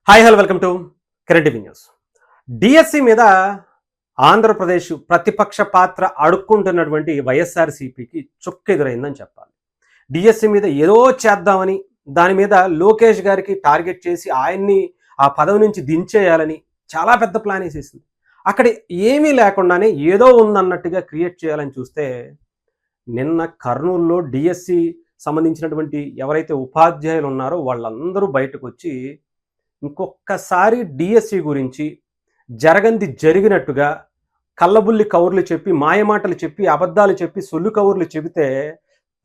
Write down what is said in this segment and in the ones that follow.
Hi hello welcome to current TV news. DSC మీద ఆంధ్రప్రదేశ్ ప్రతిపక్ష పాత్ర అడుక్కుంటున్నటువంటి వైఎస్ఆర్సీపీకి చుక్కెదురైందని చెప్పాలి. డిఎస్సి మీద ఏదో చేద్దామని దాని మీద లోకేష్ గారికి టార్గెట్ చేసి ఆయన్ని ఆ పదవి నుంచి దించేయాలని చాలా పెద్ద ప్లాన్ వేసేసింది. అక్కడ ఏమీ లేకుండానే ఏదో ఉందన్నట్టుగా క్రియేట్ చేయాలని చూస్తే నిన్న కర్నూలులో డిఎస్సి సంబంధించినటువంటి ఎవరైతే ఉపాధ్యాయులు ఉన్నారో వాళ్ళందరూ బయటకు వచ్చి ఇంకొక్కసారి డిఎస్సి గురించి జరగంది జరిగినట్టుగా కళ్ళబుల్లి కౌర్లు చెప్పి మాయమాటలు చెప్పి అబద్ధాలు చెప్పి సొల్లు కౌర్లు చెబితే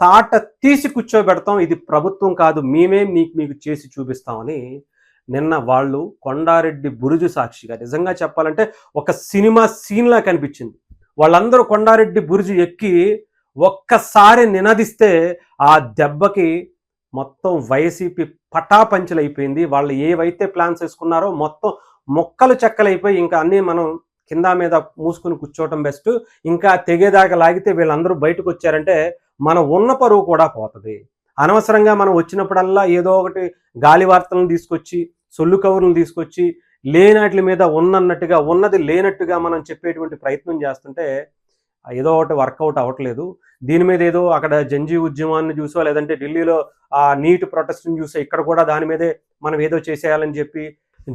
తాట తీసి కూర్చోబెడతాం, ఇది ప్రభుత్వం కాదు, మేమేం మీకు చేసి చూపిస్తామని నిన్న వాళ్ళు కొండారెడ్డి బురుజు సాక్షిగా నిజంగా చెప్పాలంటే ఒక సినిమా సీన్లా కనిపించింది. వాళ్ళందరూ కొండారెడ్డి బురుజు ఎక్కి ఒక్కసారి నినదిస్తే ఆ దెబ్బకి మొత్తం వైసీపీ పటాపంచలైపోయింది. వాళ్ళు ఏవైతే ప్లాన్స్ వేసుకున్నారో మొత్తం మొక్కలు చెక్కలైపోయి ఇంకా అన్నీ మనం కింద మీద మూసుకుని కూర్చోవటం బెస్ట్. ఇంకా తెగేదాకా లాగితే వీళ్ళందరూ బయటకు వచ్చారంటే మన ఉన్న పరువు కూడా పోతుంది. అనవసరంగా మనం వచ్చినప్పుడల్లా ఏదో ఒకటి గాలి వార్తలను తీసుకొచ్చి సొల్లు కవర్లను తీసుకొచ్చి లేనాటి మీద ఉన్నట్టుగా ఉన్నది లేనట్టుగా మనం చెప్పేటువంటి ప్రయత్నం చేస్తుంటే ఏదో ఒకటి వర్కౌట్ అవ్వట్లేదు. దీని మీద ఏదో అక్కడ జంజీ ఉద్యమాన్ని చూసో లేదంటే ఢిల్లీలో ఆ నీట్ ప్రొటెస్ట్ని చూసో ఇక్కడ కూడా దాని మీదే మనం ఏదో చేసేయాలని చెప్పి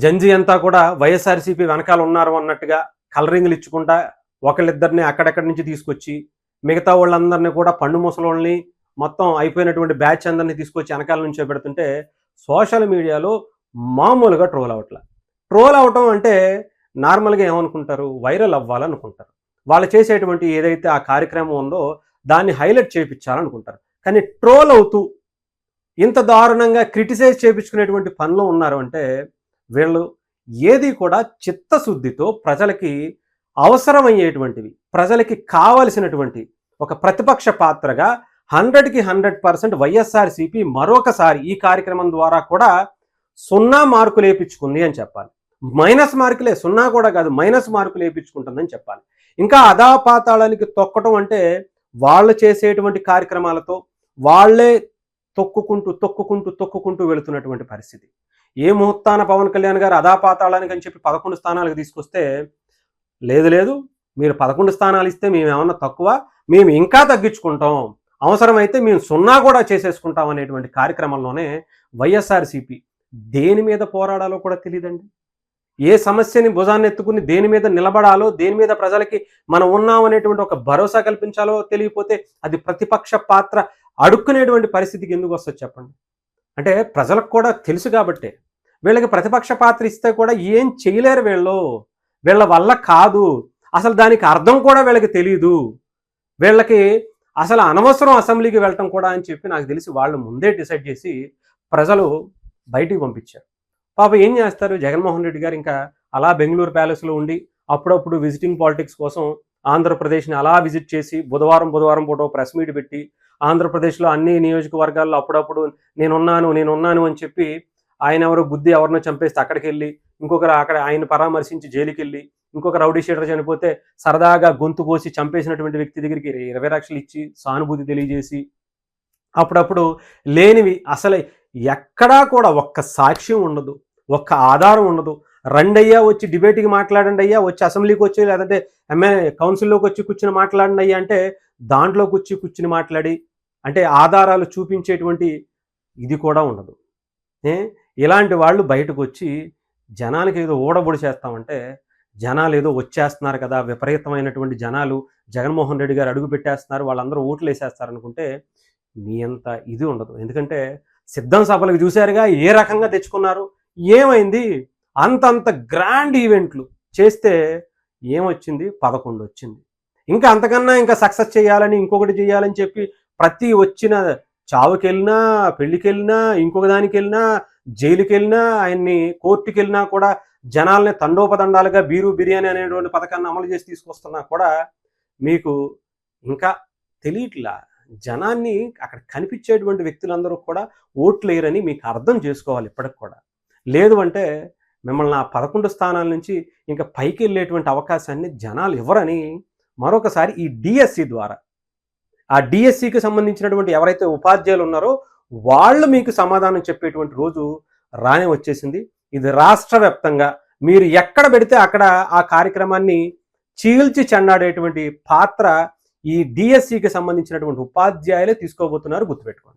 జంజీ అంతా కూడా వైఎస్ఆర్సీపీ వెనకాల ఉన్నారు అన్నట్టుగా కలరింగ్లు ఇచ్చుకుంటా ఒకళ్ళిద్దరిని అక్కడెక్కడి నుంచి తీసుకొచ్చి మిగతా వాళ్ళందరినీ కూడా పండు ముసలోళ్ళని మొత్తం అయిపోయినటువంటి బ్యాచ్ అందరినీ తీసుకొచ్చి వెనకాల నుంచో పెడుతుంటే సోషల్ మీడియాలో మామూలుగా ట్రోల్ అవటం అంటే నార్మల్గా ఏమనుకుంటారు, వైరల్ అవ్వాలనుకుంటారు. వాళ్ళు చేసేటువంటి ఏదైతే ఆ కార్యక్రమం ఉందో దాన్ని హైలైట్ చేయించాలనుకుంటారు. కానీ ట్రోల్ అవుతూ ఇంత దారుణంగా క్రిటిసైజ్ చేయించుకునేటువంటి పనిలో ఉన్నారు అంటే వీళ్ళు ఏది కూడా చిత్తశుద్ధితో ప్రజలకి అవసరమయ్యేటువంటివి, ప్రజలకి కావలసినటువంటి ఒక ప్రతిపక్ష పాత్రగా 100కి 100% వైఎస్ఆర్సీపీ మరొకసారి ఈ కార్యక్రమం ద్వారా కూడా 0 మార్కులు వేయించుకుంది అని చెప్పాలి. మైనస్ మార్కులే, 0 కూడా కాదు, మైనస్ మార్కులు వేయించుకుంటుందని చెప్పాలి. ఇంకా అధాపాతాళానికి తొక్కటం అంటే వాళ్ళు చేసేటువంటి కార్యక్రమాలతో వాళ్ళే తొక్కుకుంటూ వెళుతున్నటువంటి పరిస్థితి. ఏ ముహూర్తాన పవన్ కళ్యాణ్ గారు అధాపాతాళానికి అని చెప్పి 11 స్థానాలకు తీసుకొస్తే లేదు మీరు 11 స్థానాలు ఇస్తే మేము ఏమన్నా తక్కువ, మేము ఇంకా తగ్గించుకుంటాం, అవసరమైతే మేము 0 కూడా చేసేసుకుంటాం అనేటువంటి కార్యక్రమంలోనే వైఎస్ఆర్సీపీ దేని మీద పోరాడాలో కూడా తెలియదండి. ఏ సమస్యని భుజాన్ని ఎత్తుకుని దేని మీద నిలబడాలో, దేని మీద ప్రజలకి మనం ఉన్నాం అనేటువంటి ఒక భరోసా కల్పించాలో తెలియకపోతే అది ప్రతిపక్ష పాత్ర అడుక్కునేటువంటి పరిస్థితికి ఎందుకు వస్తుంది చెప్పండి. అంటే ప్రజలకు కూడా తెలుసు కాబట్టే వీళ్ళకి ప్రతిపక్ష పాత్ర ఇస్తే కూడా ఏం చేయలేరు, వీళ్ళ వల్ల కాదు, అసలు దానికి అర్థం కూడా వీళ్ళకి తెలియదు, వీళ్ళకి అసలు అనవసరం అసెంబ్లీకి వెళ్ళటం కూడా అని చెప్పి నాకు తెలిసి వాళ్ళు ముందే డిసైడ్ చేసి ప్రజలు బయటికి పంపించారు. పాపం ఏం చేస్తారు, జగన్మోహన్ రెడ్డి గారు ఇంకా అలా బెంగళూరు ప్యాలెస్లో ఉండి అప్పుడప్పుడు విజిటింగ్ పాలిటిక్స్ కోసం ఆంధ్రప్రదేశ్ని అలా విజిట్ చేసి బుధవారం పూట ప్రెస్ మీట్ పెట్టి ఆంధ్రప్రదేశ్లో అన్ని నియోజకవర్గాల్లో అప్పుడప్పుడు నేనున్నాను అని చెప్పి ఆయన ఎవరో గుద్ది ఎవరినో చంపేస్తే అక్కడికి వెళ్ళి ఇంకొకరు అక్కడ ఆయన పరామర్శించి జైలుకి వెళ్ళి ఇంకొక రౌడీ షీటర్ చనిపోతే సరదాగా గొంతు కోసి చంపేసినటువంటి వ్యక్తి దగ్గరికి 20 లక్షలు ఇచ్చి సానుభూతి తెలియజేసి అప్పుడప్పుడు లేనివి అసలు ఎక్కడా కూడా ఒక్క సాక్ష్యం ఉండదు, ఒక్క ఆధారం ఉండదు. రండయ్యా వచ్చి డిబేట్కి మాట్లాడండి అయ్యా, వచ్చి అసెంబ్లీకి వచ్చి లేదంటే కౌన్సిల్లోకి వచ్చి కూర్చుని మాట్లాడండి అయ్యా అంటే దాంట్లోకి వచ్చి కూర్చుని మాట్లాడి అంటే ఆధారాలు చూపించేటువంటి ఇది కూడా ఉండదు. ఇలాంటి వాళ్ళు బయటకు వచ్చి జనానికి ఏదో ఊడబొడి చేస్తామంటే జనాలు ఏదో వచ్చేస్తున్నారు కదా, విపరీతమైనటువంటి జనాలు జగన్మోహన్ రెడ్డి గారు అడుగు పెట్టేస్తున్నారు, వాళ్ళందరూ ఓట్లు వేసేస్తారు అనుకుంటే మీ అంత ఇది ఉండదు. ఎందుకంటే సిద్ధం సభలకు చూశారుగా ఏ రకంగా తెచ్చుకున్నారు, ఏమైంది, అంతంత గ్రాండ్ ఈవెంట్లు చేస్తే ఏమొచ్చింది, 11 వచ్చింది. ఇంకా అంతకన్నా ఇంకా సక్సెస్ చేయాలని ఇంకొకటి చేయాలని చెప్పి ప్రతి వచ్చిన చావుకి వెళ్ళినా, పెళ్లికి వెళ్ళినా, ఇంకొక దానికి వెళ్ళినా, జైలుకి వెళ్ళినా, ఆయన్ని కోర్టుకి వెళ్ళినా కూడా జనాల్ని తండోపదండాలుగా బీరు బిర్యానీ అనేటువంటి పథకాన్ని అమలు చేసి తీసుకొస్తున్నా కూడా మీకు ఇంకా తెలియట్లా. జనాన్ని అక్కడ కనిపించేటువంటి వ్యక్తులందరూ కూడా ఓట్లు వేయరని మీకు అర్థం చేసుకోవాలి ఇప్పటికి కూడా. లేదు అంటే మిమ్మల్ని ఆ 11 స్థానాల నుంచి ఇంకా పైకి వెళ్ళేటువంటి అవకాశాన్ని జనాలు ఇవ్వరని మరొకసారి ఈ డిఎస్సి ద్వారా ఆ డిఎస్సికి సంబంధించినటువంటి ఎవరైతే ఉపాధ్యాయులు ఉన్నారో వాళ్ళు మీకు సమాధానం చెప్పేటువంటి రోజు రానే వచ్చేసింది. ఇది రాష్ట్ర వ్యాప్తంగా మీరు ఎక్కడ పెడితే అక్కడ ఆ కార్యక్రమాన్ని చీల్చి చెండాడేటువంటి పాత్ర ఈ డిఎస్సికి సంబంధించినటువంటి ఉపాధ్యాయులే తీసుకోబోతున్నారు, గుర్తుపెట్టుకోండి.